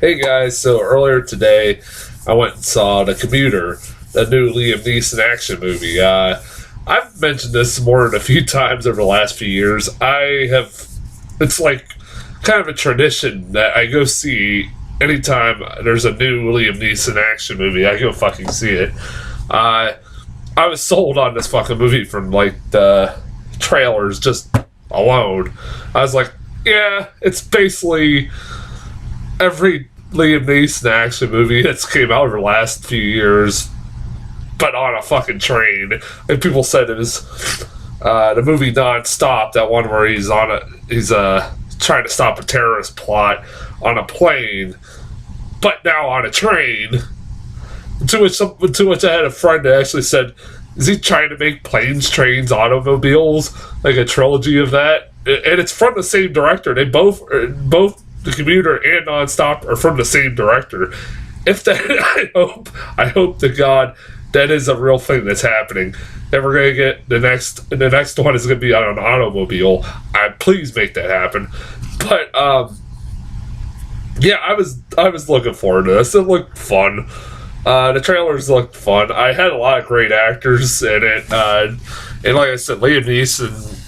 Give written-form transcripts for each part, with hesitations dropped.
Hey guys, so earlier today I went and saw The Commuter, the new Liam Neeson action movie. I've mentioned this more than a few times over the last few years. It's like kind of a tradition that I go see anytime there's a new Liam Neeson action movie. I go fucking see it. I was sold on this fucking movie from like the trailers just alone. I was like, yeah, it's basically every Liam Neeson action movie that's came out over the last few years, but on a fucking train. And people said it was the movie Non-Stop, that one where he's trying to stop a terrorist plot on a plane, but now on a train. To which I had a friend that actually said, is he trying to make planes, trains, automobiles, like a trilogy of that? And it's from the same director. They both The Commuter and Non-Stop are from the same director. If that, I hope to God that is a real thing that's happening. That we're gonna get the next one is gonna be on an automobile. Please make that happen. But yeah, I was looking forward to this. It looked fun. The trailers looked fun. I had a lot of great actors in it, and like I said, Liam Neeson,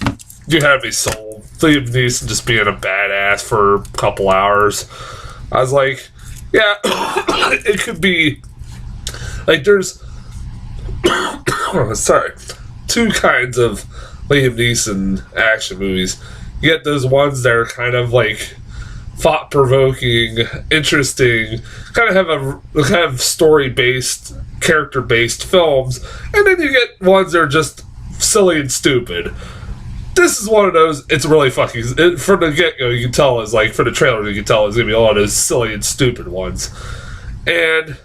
you had me sold. Liam Neeson just being a badass for a couple hours. I was like, yeah, it could be like there's two kinds of Liam Neeson action movies. You get those ones that are kind of like thought-provoking, interesting, kind of story-based, character-based films, and then you get ones that are just silly and stupid. This is one of those. It's really fucking. From the get-go, you can tell is like for the trailer, you can tell it's gonna be a lot of those silly and stupid ones. And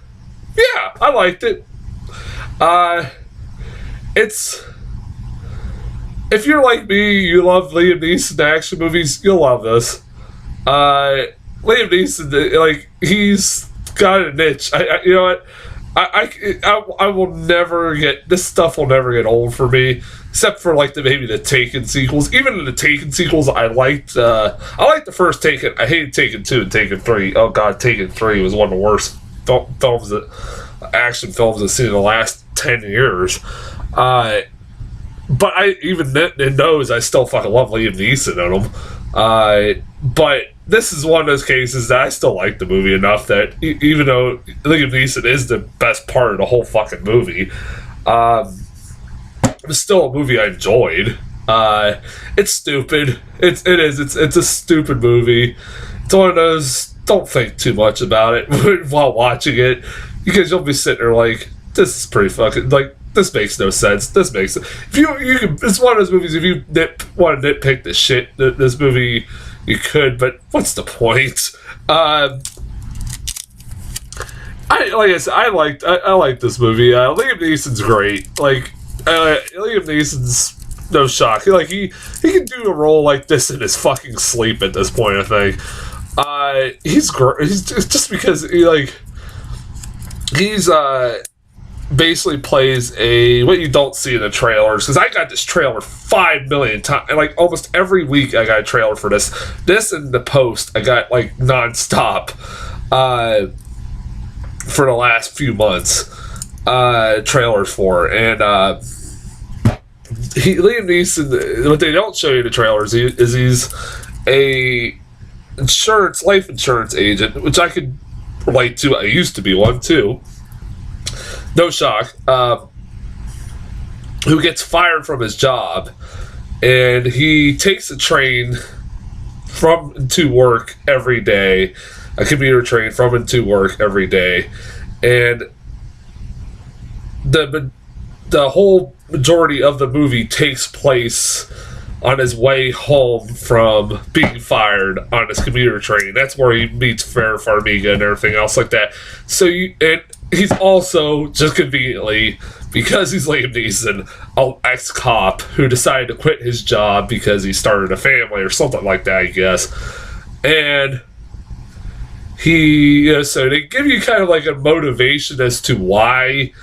yeah, I liked it. It's if you're like me, you love Liam Neeson action movies, you'll love this. Liam Neeson, like he's got a niche. You know what? I will never get this stuff. Will never get old for me, except for like maybe the Taken sequels. Even in the Taken sequels, I liked the first Taken. I hated Taken 2 and Taken 3. Oh god, Taken 3 was one of the worst action films I've seen in the last 10 years. But I even in those, I still fucking love Liam Neeson in them. But this is one of those cases that I still like the movie enough that even though Liam Neeson is the best part of the whole fucking movie, it's still a movie I enjoyed. It's stupid. It's a stupid movie. It's one of those, don't think too much about it while watching it, because you'll be sitting there like, this is pretty fucking, like, this makes no sense. This makes it. If you can, it's one of those movies. If you want to nitpick the shit this movie, you could. But what's the point? I like this movie. Liam Neeson's great. Like Liam Neeson's no shock. Like he can do a role like this in his fucking sleep at this point. I think he's great. He's just because he's basically plays what you don't see in the trailers, because I got this trailer 5 million times, and like almost every week I got a trailer for this and the Post I got like non-stop for the last few months trailers for. And Liam Neeson, what they don't show you in the trailers is he's a life insurance agent, which I could relate to. I used to be one too. No shock, who gets fired from his job, and he takes a train from and to work every day, a commuter train from and to work every day, and the whole majority of the movie takes place on his way home from being fired on his commuter train. That's where he meets Farmiga and everything else like that. And he's also, just conveniently, because he's Liam Neeson, an ex-cop who decided to quit his job because he started a family or something like that, I guess. And so they give you kind of like a motivation as to why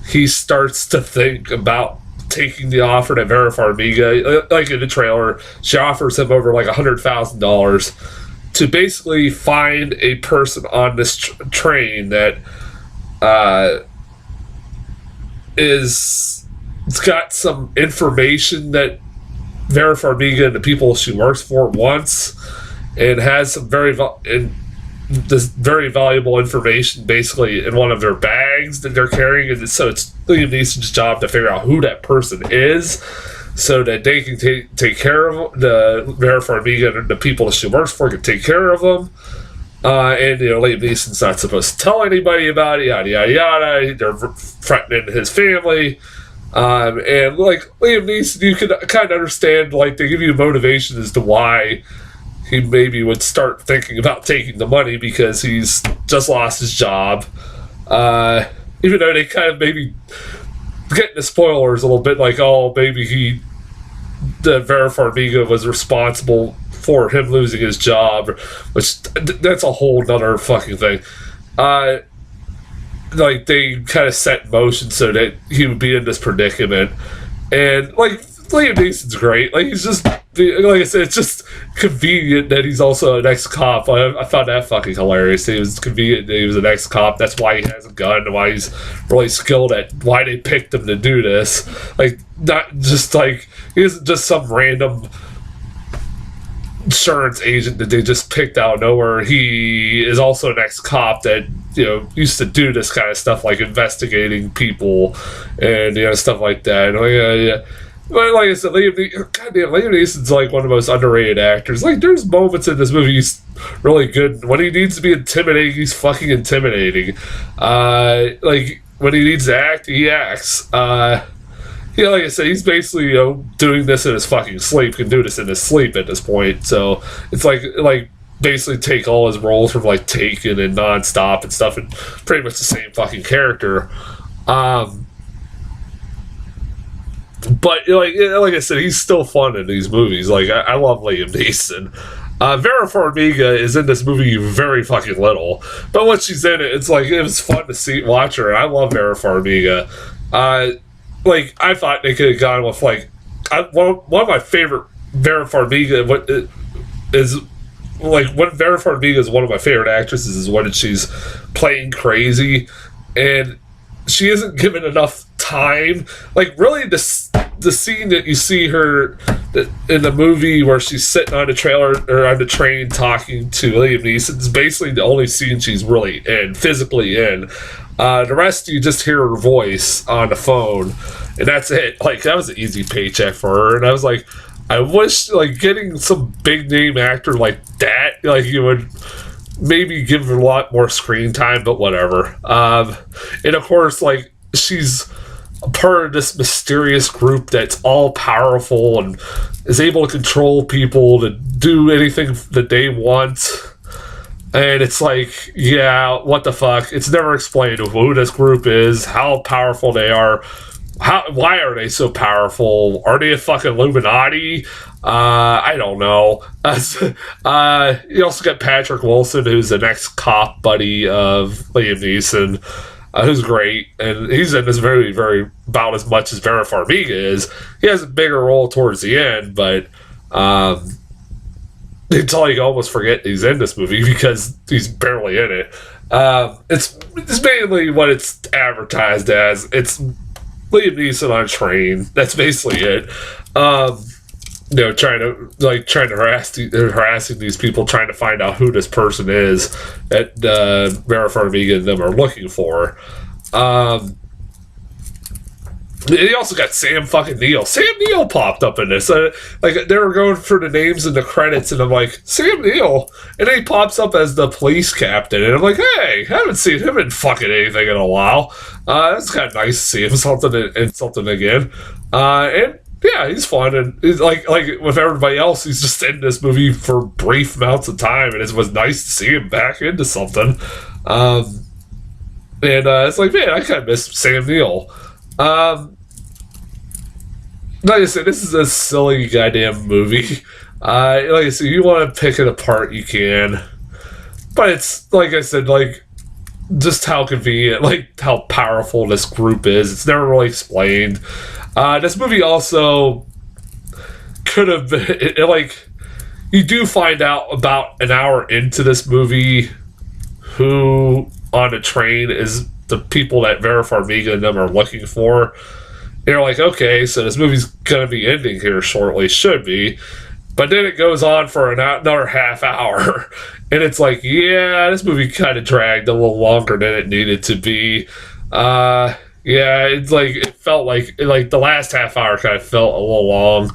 he starts to think about taking the offer to Farmiga. Like in the trailer, she offers him over like $100,000 to basically find a person on this train that it's got some information that Vera Farmiga and the people she works for wants, and has some this very valuable information basically in one of their bags that they're carrying, and so it's Liam Neeson's job to figure out who that person is, so that they can take care of the Vera Farmiga and the people that she works for can take care of them. And Liam Neeson's not supposed to tell anybody about it, yada yada yada. They're threatening his family. And like Liam Neeson, you can kind of understand, like, they give you motivation as to why he maybe would start thinking about taking the money, because he's just lost his job. Even though they kind of maybe get into spoilers a little bit, like, oh, maybe the Vera Farmiga was responsible for him losing his job, which that's a whole nother fucking thing. Like, they kind of set in motion so that he would be in this predicament. And, like, Liam Neeson's great. Like, he's just, like I said, it's just convenient that he's also an ex-cop. I found that fucking hilarious. It was convenient that he was an ex-cop. That's why he has a gun, and why he's really skilled at why they picked him to do this. Like, not just, like, he isn't just some random insurance agent that they just picked out of nowhere. He is also an ex-cop that used to do this kind of stuff, like investigating people and stuff like that. And but like I said, Liam Neeson's like one of the most underrated actors. Like, there's moments in this movie he's really good. When he needs to be intimidating, he's fucking intimidating. Like, when he needs to act, he acts. Like I said, he's basically doing this in his fucking sleep. Can do this in his sleep at this point. So it's like basically take all his roles from like Taken and Nonstop and stuff, and pretty much the same fucking character. But like I said, he's still fun in these movies. Like, I love Liam Neeson. Vera Farmiga is in this movie very fucking little, but when she's in it, it's like it was fun to watch her. I love Vera Farmiga. Like, I thought they could have gone with like one of my favorite Vera Farmiga is like when Vera Farmiga is one of my favorite actresses is when she's playing crazy, and she isn't given enough time. Like, really, the scene that you see her in the movie where she's sitting on the trailer or on the train talking to Liam Neeson is basically the only scene she's really physically in. The rest, you just hear her voice on the phone, and that's it. Like, that was an easy paycheck for her, and I was like, I wish, like, getting some big name actor like that, like, you would maybe give her a lot more screen time, but whatever. And of course, like, she's a part of this mysterious group that's all powerful and is able to control people to do anything that they want. And it's like, yeah, what the fuck? It's never explained who this group is, how powerful they are. Why are they so powerful? Are they a fucking Illuminati? I don't know. You also got Patrick Wilson, who's the next cop buddy of Liam Neeson, who's great, and he's in this very, very about as much as Vera Farmiga is. He has a bigger role towards the end, but until you almost forget he's in this movie because he's barely in it. It's mainly what it's advertised as. It's Liam Neeson on a train. That's basically it. Trying to harassing these people, trying to find out who this person is that Vera Farmiga and them are looking for. They also got Sam fucking Neill. Sam Neill popped up in this. Like, they were going for the names and the credits, and I'm like, Sam Neill, and then he pops up as the police captain, and I'm like, hey, I haven't seen him in fucking anything in a while. It's kind of nice to see him something again. And yeah, he's fun, and he's like with everybody else, he's just in this movie for brief amounts of time, and it was nice to see him back into something. And it's like, man, I kind of miss Sam Neill. Like I said, this is a silly goddamn movie. Like I said, you want to pick it apart, you can. But it's, like I said, like, just how convenient, like, how powerful this group is. It's never really explained. This movie also could have been, you do find out about an hour into this movie who on the train is the people that Vera Farmiga and them are looking for. And you're like, okay, so this movie's going to be ending here shortly. Should be. But then it goes on for another half hour. And it's like, yeah, this movie kind of dragged a little longer than it needed to be. Yeah, it's like, it felt like the last half hour kind of felt a little long.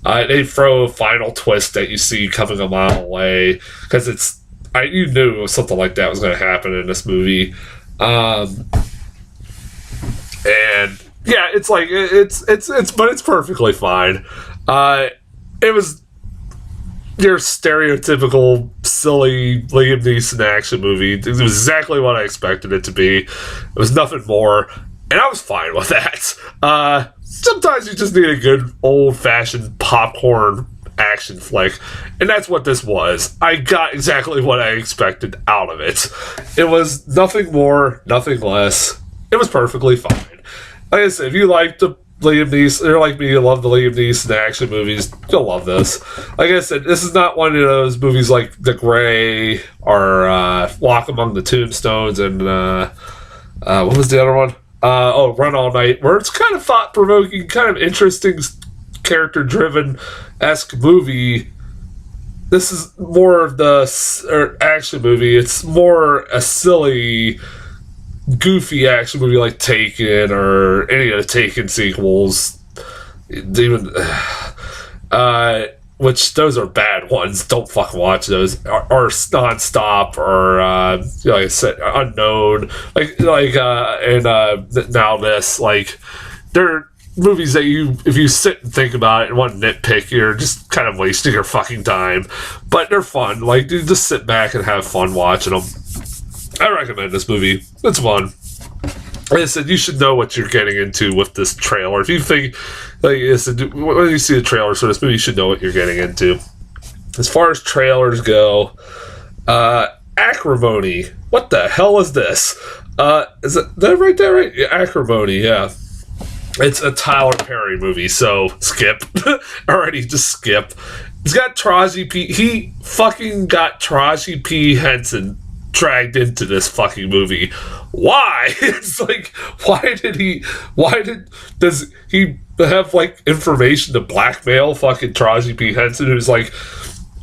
They throw a final twist that you see coming a mile away. Because you knew something like that was going to happen in this movie. And yeah, it's like, but it's perfectly fine. It was your stereotypical silly Liam Neeson action movie. It was exactly what I expected it to be. It was nothing more, and I was fine with that. Sometimes you just need a good old-fashioned popcorn action flick, and that's what this was. I got exactly what I expected out of it. It was nothing more, nothing less. It was perfectly fine. Like I said, if you like the Liam Neeson, or like me, you love the Liam Neeson action movies, you'll love this. Like I said, this is not one of those movies like The Grey or Walk Among the Tombstones and what was the other one? Run All Night, where it's kind of thought-provoking, kind of interesting, character-driven-esque movie. This is more of the action movie. It's more a silly, goofy action movie like Taken or any of the Taken sequels. Even which those are bad ones. Don't fucking watch those. Or Nonstop or like I said, Unknown. And now this, like, they're movies that if you sit and think about it and want to nitpick, you're just kind of wasting your fucking time. But they're fun. Like, you just sit back and have fun watching them. I recommend this movie. It's fun. Like I said, you should know what you're getting into with this trailer. If you think, like I said, when you see the trailer for this movie, you should know what you're getting into. As far as trailers go, Acrimony. What the hell is this? Is it that right there? Right? Yeah, Acrimony, yeah. It's a Tyler Perry movie, so skip. Already, just skip. It's got Taraji P. He fucking got Taraji P. Henson dragged into this fucking movie. Why? It's like, does he have like information to blackmail fucking Taraji P. Henson, who's like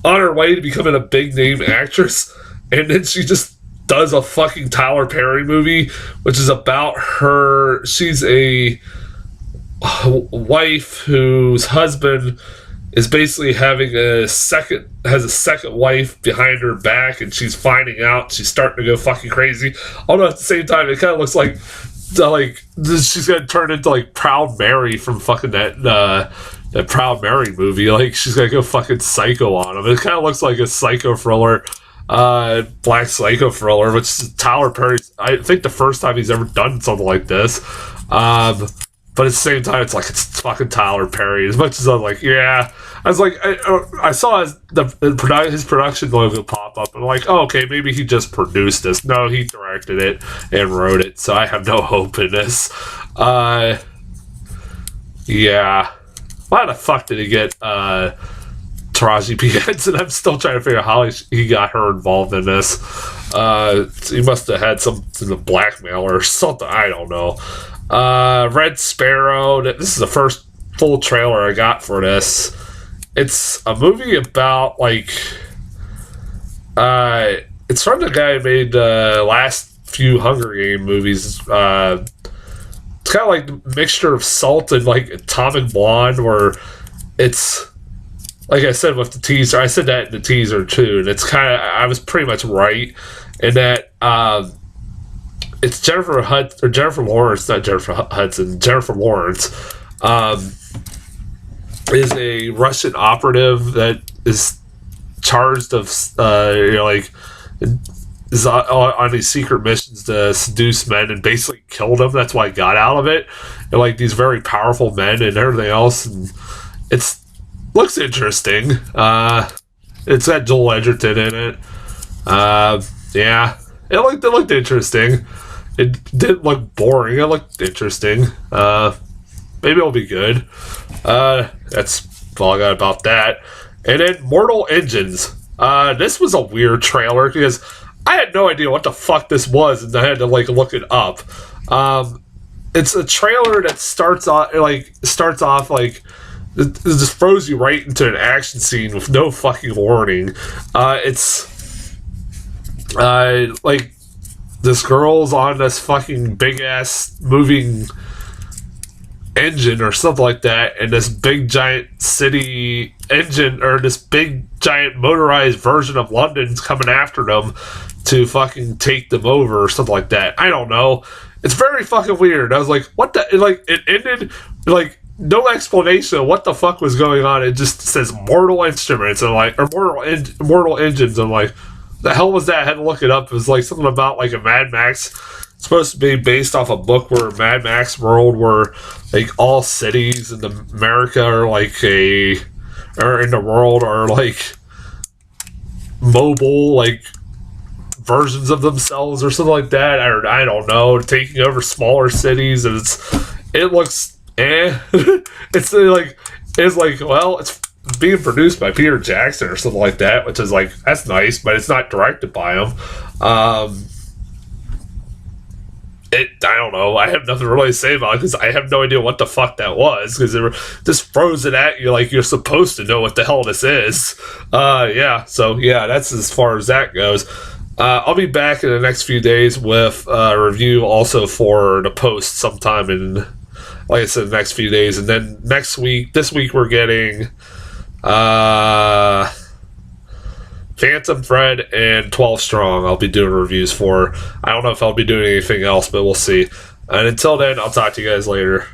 on her way to becoming a big name actress, and then she just does a fucking Tyler Perry movie, which is about her. She's a wife whose husband is basically having a second wife behind her back, and she's finding out, she's starting to go fucking crazy. Although at the same time, it kind of looks like she's gonna turn into like Proud Mary from fucking that Proud Mary movie. Like, she's gonna go fucking psycho on him. It kind of looks like a psycho thriller, black psycho thriller, which is Tyler Perry's, I think, the first time he's ever done something like this. But at the same time, it's fucking Tyler Perry. As much as I'm like, yeah, I was like, I saw his production logo pop up, and I'm like, oh, okay, maybe he just produced this. No, he directed it and wrote it, so I have no hope in this. Yeah, why the fuck did he get Taraji P. Henson? I'm still trying to figure out how he got her involved in this. He must have had something to blackmail or something. I don't know. Red Sparrow. This is the first full trailer I got for this. It's a movie about, like, it's from the guy who made the last few Hunger Game movies. It's kind of like a mixture of Salt and like Atomic Blonde, where it's, like I said with the teaser, I said that in the teaser too, and it's kind of, I was pretty much right in that. It's Jennifer Lawrence, not Jennifer Hudson. Jennifer Lawrence is a Russian operative that is charged of, is on these secret missions to seduce men and basically kill them. That's why he got out of it. And like these very powerful men and everything else. And looks interesting. It's got Joel Edgerton in it. Yeah, it looked interesting. It didn't look boring. It looked interesting. Maybe it'll be good. That's all I got about that. And then Mortal Engines. This was a weird trailer because I had no idea what the fuck this was, and I had to like look it up. It's a trailer that starts off like it just throws you right into an action scene with no fucking warning. It's like this girl's on this fucking big ass moving engine or something like that, and this big giant city engine or this big giant motorized version of London's coming after them to fucking take them over or something like that. I don't know. It's very fucking weird. I was like, what the? Like, it ended like no explanation of what the fuck was going on. It just says Mortal Instruments and like, or Mortal Engines. I'm like, the hell was that? I had to look it up. It was like something about like a Mad Max. It's supposed to be based off a book where Mad Max world where like all cities in America are like or in the world are like mobile like versions of themselves or something like that. I don't know, taking over smaller cities, and it looks it's like well, it's being produced by Peter Jackson or something like that, which is like, that's nice, but it's not directed by him. I don't know. I have nothing really to say about it because I have no idea what the fuck that was, because they were just throws it at you like you're supposed to know what the hell this is. So that's as far as that goes. I'll be back in the next few days with a review also for the post sometime in, like I said, the next few days. And then this week we're getting Phantom Thread and 12 Strong. I'll be doing reviews for. I don't know if I'll be doing anything else, but we'll see. And until then, I'll talk to you guys later.